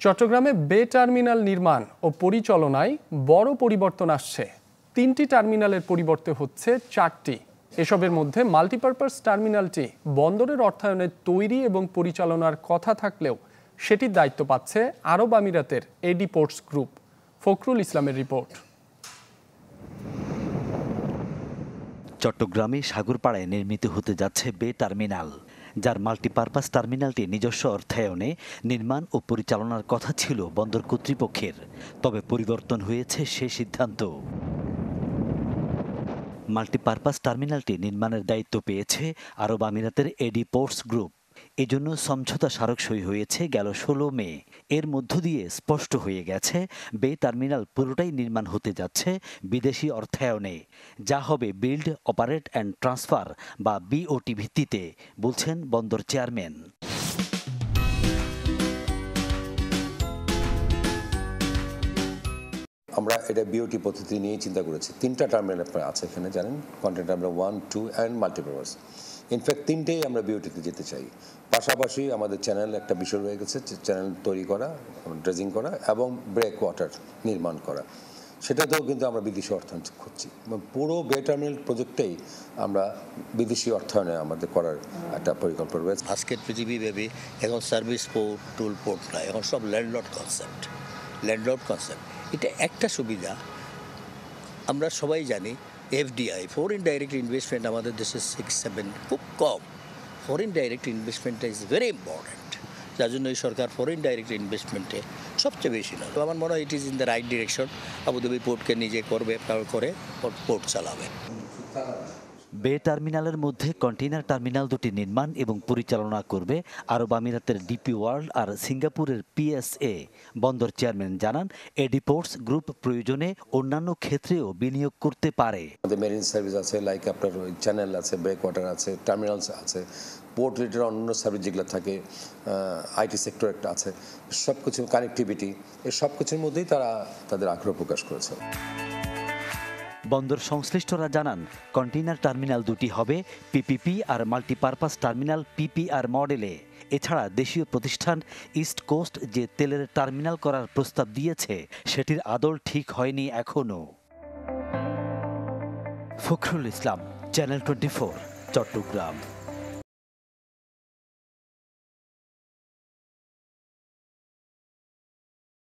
চট্টগ্রামে বে টার্মিনাল নির্মাণ ও পরিচালনায় বড় পরিবর্তন আসছে। ৩টি টার্মিনালের পরিবর্তে হচ্ছে 4টি। এসবের মধ্যে মাল্টিপারপাস টার্মিনালটি বন্দরের অর্থায়নে তৈরি এবং পরিচালনার কথা থাকলেও সেটির দায়িত্ব পাচ্ছে আরব আমিরাতের এডি পোর্টস গ্রুপ। ফখরুল ইসলামের রিপোর্ট। চট্টগ্রামে সাগরপাড়ায় নির্মিত হতে যাচ্ছে বে টার্মিনাল, যার মাল্টিপারপাস টার্মিনালটি নিজস্ব অর্থায়নে নির্মাণ ও পরিচালনার কথা ছিল বন্দর কর্তৃপক্ষের। তবে পরিবর্তন হয়েছে সে সিদ্ধান্ত। মাল্টিপারপাস টার্মিনালটি নির্মাণের দায়িত্ব পেয়েছে আরব আমিরাতের এডি পোর্টস গ্রুপ। এজন্য সমঝোতা স্মারক সই হয়েছে গেল 16 মে। এর মধ্য দিয়ে স্পষ্ট হয়ে গেছে বে টার্মিনাল পুরোটাই নির্মাণ হতে যাচ্ছে বিদেশি অর্থায়নে, যা হবে বিল্ড অপারেট অ্যান্ড ট্রান্সফার বা বিওটি ভিত্তিতে, বলছেন বন্দর চেয়ারম্যান। আমরা এটা বিওটি পদ্ধতি নিয়ে চিন্তা করেছি। 3টা টার্মিনাল আপনার আছে এখানে, জানেন, content terminal 1, 2 and multipurpose. In fact 3টেই আমরা বিওটিতে যেতে চাই। পাশাপাশি আমাদের চ্যানেল একটা বিষয় রয়ে গেছে, চ্যানেল তৈরি করা, ড্রেজিং করা এবং ব্রেক ওয়াটার নির্মাণ করা। সেটাতেও কিন্তু আমরা বিদেশি অর্থায়ন খুঁজছি। পুরো বে টার্মিনাল প্রজেক্টেই আমরা বিদেশি অর্থায়নে আমাদের করার একটা পরিকল্পনা রয়েছে। আজকের পৃথিবীব্যাপী এখন সার্ভিস পোর্ট, টুল পোর্ট না, এখন সব ল্যান্ডলর্ড কনসেপ্ট। এটা একটা সুবিধা, আমরা সবাই জানি এফডিআই, ফরেন ডাইরেক্ট ইনভেস্টমেন্ট আমাদের দেশে 6-7 খুব কম। ফরেন ডাইরেক্ট ইনভেস্টমেন্টটা ইজ ভেরি ইম্পর্ট্যান্ট, যার জন্য এই সরকার ফরেন ডাইরেক্ট ইনভেস্টমেন্টে সবচেয়ে বেশি না। তো আমার মনে হয় it is in the right direction. Abu Dhabi পোর্টকে নিজে করবে, করে পোর্ট চালাবে। বে টার্মিনালের মধ্যে কন্টেইনার টার্মিনাল দুটি নির্মাণ এবং পরিচালনা করবে আরব আমিরাতের ডিপি ওয়ার্ল্ড আর সিঙ্গাপুরের পিএসএ। বন্দর চেয়ারম্যান জানান, এডি পোর্টস গ্রুপ প্রয়োজনে অন্যান্য ক্ষেত্রেও বিনিয়োগ করতে পারে। আমাদের মেরিন সার্ভিস আছে, লাইক আপনার চ্যানেল আছে, ব্রেক ওয়াটার আছে, টার্মিনালস আছে, পোর্ট রিলেটেড অন্য সার্ভিস যেগুলো থাকে, আইটি সেক্টর একটা আছে, সব কিছু কানেক্টিভিটি, এই সব কিছুর মধ্যেই তারা তাদের আগ্রহ প্রকাশ করেছে। বন্দর সংশ্লিষ্টরা জানান, কন্টেইনার টার্মিনাল দুটি হবে পিপিপি আর মাল্টিপারপাস টার্মিনাল পিপিআর মডেলে। এছাড়া দেশীয় প্রতিষ্ঠান ইস্ট কোস্ট যে তেলের টার্মিনাল করার প্রস্তাব দিয়েছে, সেটির আদল ঠিক হয়নি এখনো। ফখরুল ইসলাম, চ্যানেল 24, চট্টগ্রাম।